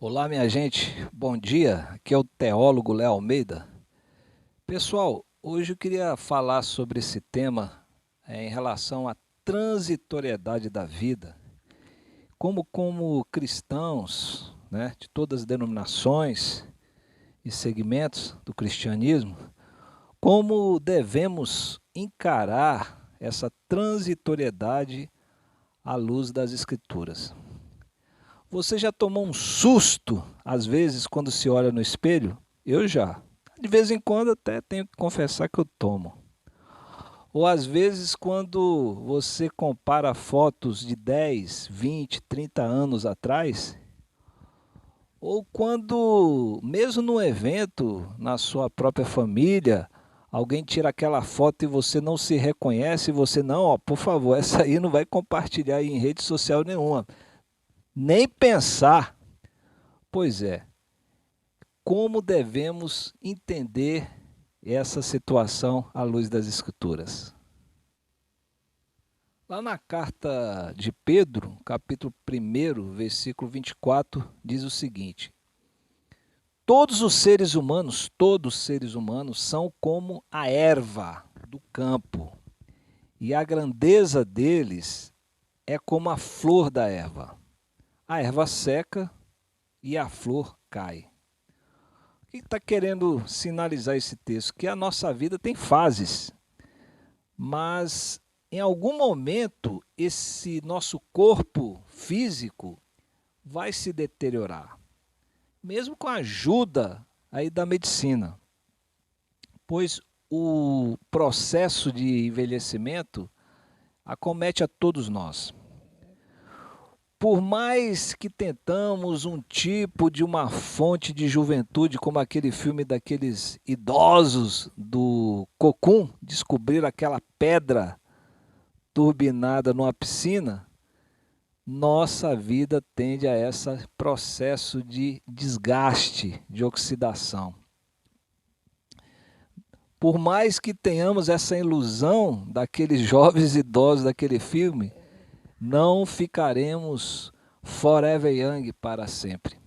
Olá, minha gente, bom dia. Aqui é o teólogo Léo Almeida. Pessoal, hoje eu queria falar sobre esse tema em relação à transitoriedade da vida. Como cristãos, né, de todas as denominações e segmentos do cristianismo, como devemos encarar essa transitoriedade à luz das Escrituras. Você já tomou um susto, às vezes, quando se olha no espelho? Eu já. De vez em quando até tenho que confessar que eu tomo. Ou às vezes quando você compara fotos de 10, 20, 30 anos atrás, ou quando, mesmo num evento, na sua própria família, alguém tira aquela foto e você não se reconhece, e você não, ó, por favor, essa aí não vai compartilhar em rede social nenhuma. Nem pensar. Pois é. Como devemos entender essa situação à luz das Escrituras? Lá na carta de Pedro, capítulo 1, versículo 24, diz o seguinte: todos os seres humanos são como a erva do campo, e a grandeza deles é como a flor da erva. A erva seca e a flor cai. O que está querendo sinalizar esse texto? Que a nossa vida tem fases, mas em algum momento esse nosso corpo físico vai se deteriorar, mesmo com a ajuda aí da medicina, pois o processo de envelhecimento acomete a todos nós. Por mais que tentamos um tipo de uma fonte de juventude, como aquele filme daqueles idosos do Cocum, descobrir aquela pedra turbinada numa piscina, nossa vida tende a esse processo de desgaste, de oxidação. Por mais que tenhamos essa ilusão daqueles jovens idosos daquele filme, não ficaremos forever young para sempre.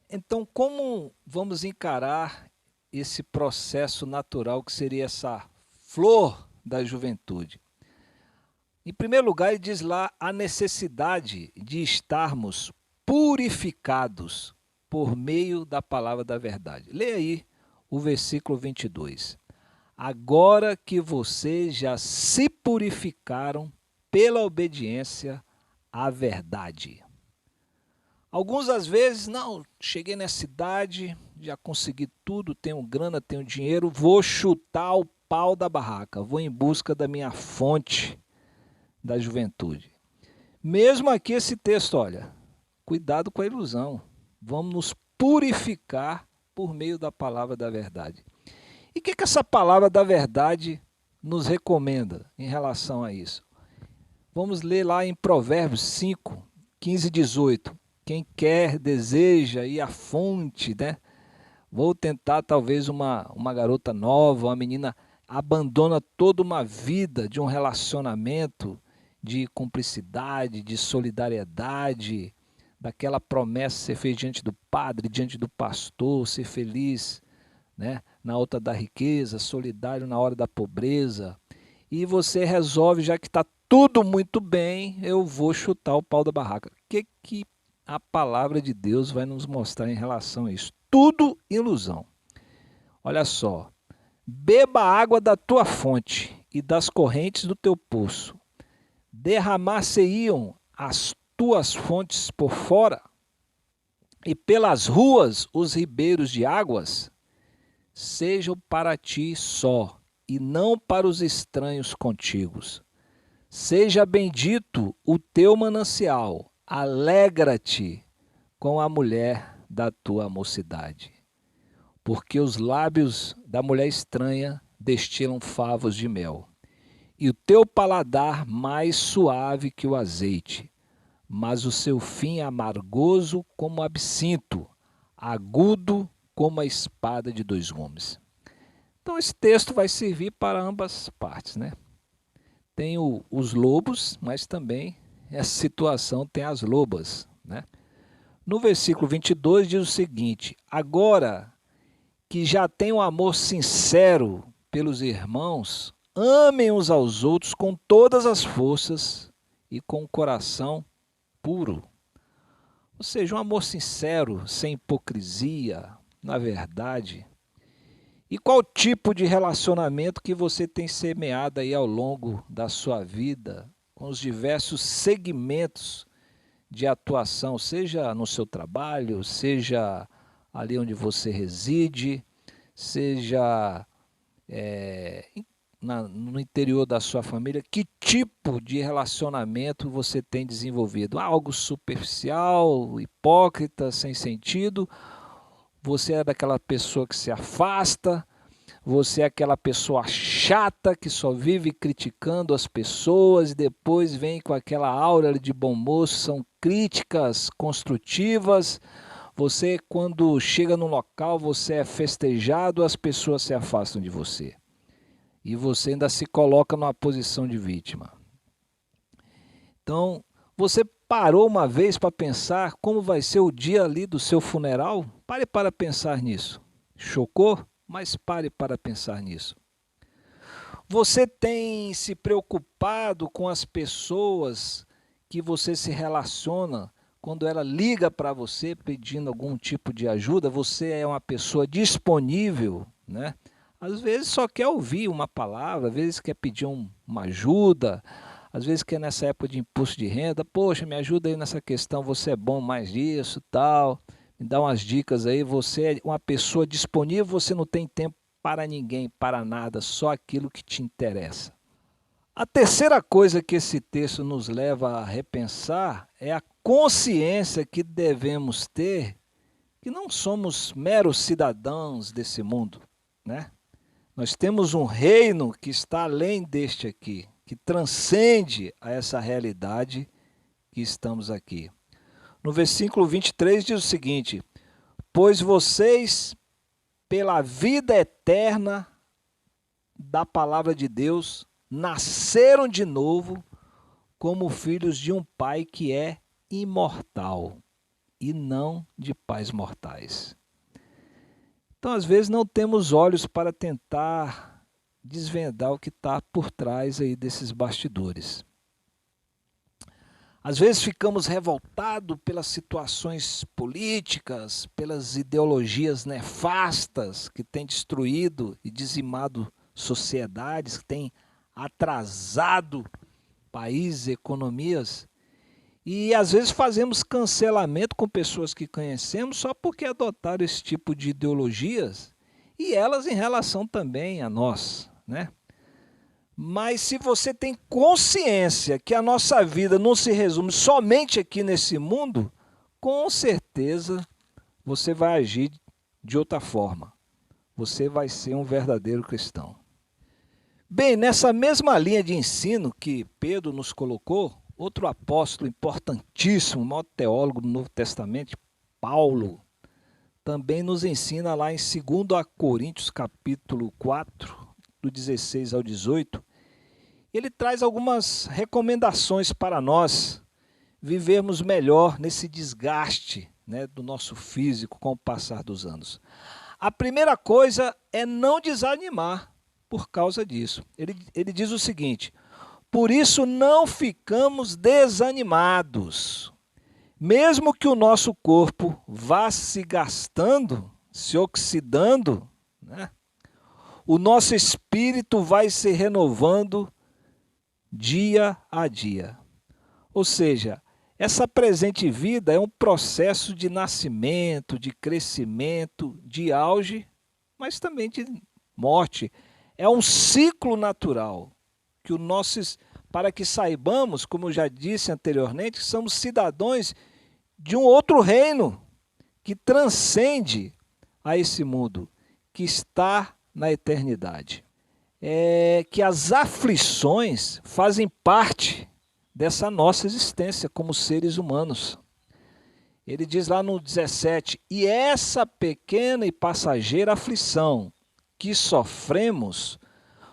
Então, como vamos encarar esse processo natural que seria essa flor da juventude? Em primeiro lugar, ele diz lá a necessidade de estarmos purificados por meio da palavra da verdade. Leia aí o versículo 22. Agora que vocês já se purificaram pela obediência à verdade. Alguns às vezes, não, cheguei nessa idade, já consegui tudo, tenho grana, tenho dinheiro, vou chutar o pau da barraca, vou em busca da minha fonte da juventude. Mesmo aqui esse texto, olha, cuidado com a ilusão. Vamos nos purificar por meio da palavra da verdade. E o que essa palavra da verdade nos recomenda em relação a isso? Vamos ler lá em Provérbios 5, 15 e 18. Quem quer, deseja ir à fonte, né? Vou tentar talvez uma garota nova, uma menina abandona toda uma vida de um relacionamento de cumplicidade, de solidariedade, daquela promessa que você fez diante do padre, diante do pastor, ser feliz, né, na hora da riqueza, solidário na hora da pobreza. E você resolve, já que está tudo muito bem, eu vou chutar o pau da barraca. O que a palavra de Deus vai nos mostrar em relação a isso? Tudo ilusão. Olha só, beba a água da tua fonte e das correntes do teu poço. Derramar-se-iam as tuas fontes por fora, e pelas ruas os ribeiros de águas, sejam para ti só, e não para os estranhos contigos. Seja bendito o teu manancial, alegra-te com a mulher da tua mocidade. Porque os lábios da mulher estranha destilam favos de mel, e o teu paladar mais suave que o azeite, mas o seu fim é amargoso como absinto, agudo como a espada de dois gumes. Então esse texto vai servir para ambas partes, né? Tem os lobos, mas também essa situação tem as lobas, né? No versículo 22 diz o seguinte: agora que já tem um amor sincero pelos irmãos, amem uns aos outros com todas as forças e com o coração puro. Ou seja, um amor sincero, sem hipocrisia, na verdade. E qual tipo de relacionamento que você tem semeado aí ao longo da sua vida, com os diversos segmentos de atuação, seja no seu trabalho, seja ali onde você reside, seja no interior da sua família, que tipo de relacionamento você tem desenvolvido? Algo superficial, hipócrita, sem sentido? Você é daquela pessoa que se afasta? Você é aquela pessoa chata que só vive criticando as pessoas e depois vem com aquela aura de bom moço? São críticas construtivas. Você, quando chega num local, você é festejado, as pessoas se afastam de você. E você ainda se coloca numa posição de vítima. Então, você parou uma vez para pensar como vai ser o dia ali do seu funeral? Pare para pensar nisso. Chocou? Mas pare para pensar nisso. Você tem se preocupado com as pessoas que você se relaciona? Quando ela liga para você pedindo algum tipo de ajuda, você é uma pessoa disponível, né? Às vezes só quer ouvir uma palavra, às vezes quer pedir uma ajuda, às vezes quer nessa época de imposto de renda, poxa, me ajuda aí nessa questão, você é bom mais disso, tal, me dá umas dicas aí, você é uma pessoa disponível, você não tem tempo para ninguém, para nada, só aquilo que te interessa. A terceira coisa que esse texto nos leva a repensar é a consciência que devemos ter que não somos meros cidadãos desse mundo, né? Nós temos um reino que está além deste aqui, que transcende a essa realidade que estamos aqui. No versículo 23 diz o seguinte: pois vocês, pela vida eterna da palavra de Deus, nasceram de novo como filhos de um Pai que é imortal e não de pais mortais. Então, às vezes, não temos olhos para tentar desvendar o que está por trás aí desses bastidores. Às vezes ficamos revoltados pelas situações políticas, pelas ideologias nefastas que têm destruído e dizimado sociedades, que têm atrasado países, economias. E às vezes fazemos cancelamento com pessoas que conhecemos só porque adotaram esse tipo de ideologias e elas em relação também a nós, né? Mas se você tem consciência que a nossa vida não se resume somente aqui nesse mundo, com certeza você vai agir de outra forma. Você vai ser um verdadeiro cristão. Bem, nessa mesma linha de ensino que Pedro nos colocou, outro apóstolo importantíssimo, o maior teólogo do Novo Testamento, Paulo, também nos ensina lá em 2 Coríntios capítulo 4, do 16 ao 18, ele traz algumas recomendações para nós vivermos melhor nesse desgaste, né, do nosso físico com o passar dos anos. A primeira coisa é não desanimar por causa disso. Ele diz o seguinte: por isso não ficamos desanimados, mesmo que o nosso corpo vá se gastando, se oxidando, né? O nosso espírito vai se renovando dia a dia. Ou seja, essa presente vida é um processo de nascimento, de crescimento, de auge, mas também de morte. É um ciclo natural que para que saibamos, como eu já disse anteriormente, que somos cidadãos de um outro reino que transcende a esse mundo, que está na eternidade. É que as aflições fazem parte dessa nossa existência como seres humanos. Ele diz lá no 17, e essa pequena e passageira aflição que sofremos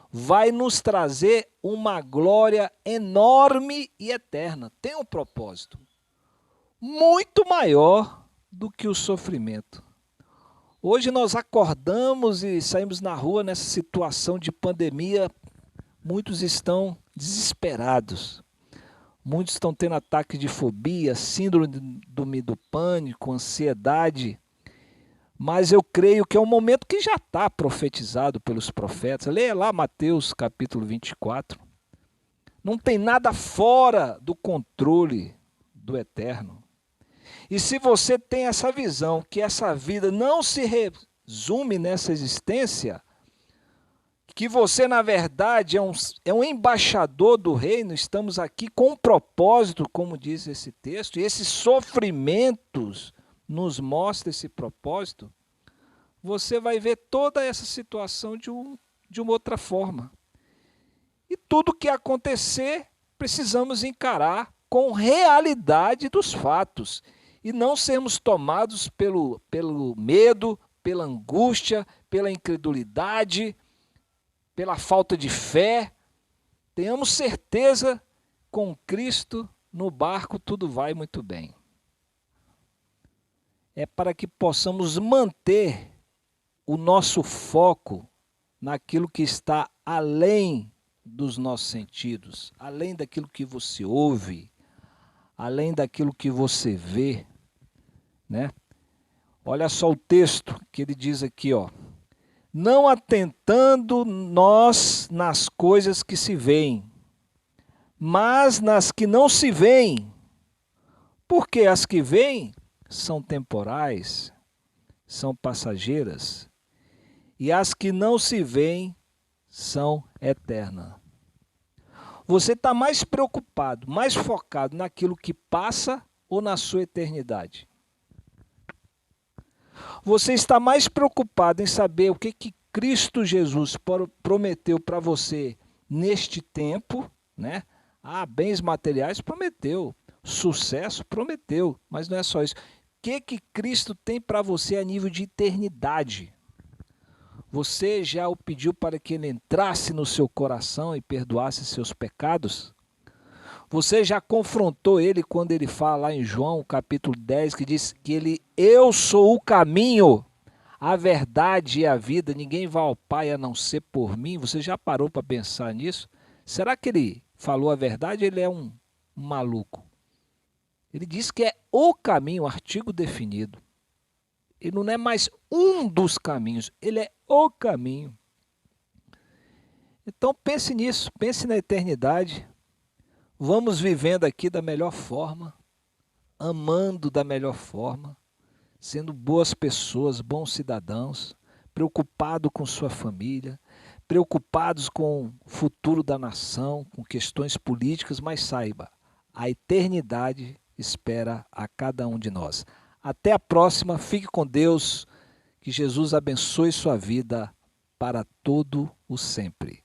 vai nos trazer uma glória enorme e eterna. Tem um propósito muito maior do que o sofrimento. Hoje nós acordamos e saímos na rua nessa situação de pandemia, muitos estão desesperados. Muitos estão tendo ataque de fobia, síndrome do pânico, ansiedade. Mas eu creio que é um momento que já está profetizado pelos profetas. Leia lá Mateus capítulo 24. Não tem nada fora do controle do Eterno. E se você tem essa visão, que essa vida não se resume nessa existência, que você, na verdade, é um embaixador do reino, estamos aqui com um propósito, como diz esse texto, e esses sofrimentos nos mostram esse propósito, você vai ver toda essa situação de uma outra forma. E tudo que acontecer, precisamos encarar com realidade dos fatos, e não sermos tomados pelo medo, pela angústia, pela incredulidade, pela falta de fé. Tenhamos certeza, com Cristo no barco tudo vai muito bem. É para que possamos manter o nosso foco naquilo que está além dos nossos sentidos, além daquilo que você ouve, além daquilo que você vê, né? Olha só o texto que ele diz aqui, ó. Não atentando nós nas coisas que se veem, mas nas que não se veem, porque as que veem são temporais, são passageiras, e as que não se veem são eternas. Você está mais preocupado, mais focado naquilo que passa ou na sua eternidade? Você está mais preocupado em saber o que Cristo Jesus prometeu para você neste tempo, né? Bens materiais prometeu, sucesso prometeu, mas não é só isso. O que Cristo tem para você a nível de eternidade? Você já o pediu para que ele entrasse no seu coração e perdoasse seus pecados? Você já confrontou ele quando ele fala lá em João, capítulo 10, que diz que eu sou o caminho, a verdade e a vida, ninguém vai ao Pai a não ser por mim? Você já parou para pensar nisso? Será que ele falou a verdade ou ele é um maluco? Ele diz que é o caminho, artigo definido. Ele não é mais um dos caminhos, ele é o caminho. Então pense nisso, pense na eternidade. Vamos vivendo aqui da melhor forma, amando da melhor forma, sendo boas pessoas, bons cidadãos, preocupados com sua família, preocupados com o futuro da nação, com questões políticas, mas saiba, a eternidade espera a cada um de nós. Até a próxima, fique com Deus, que Jesus abençoe sua vida para todo o sempre.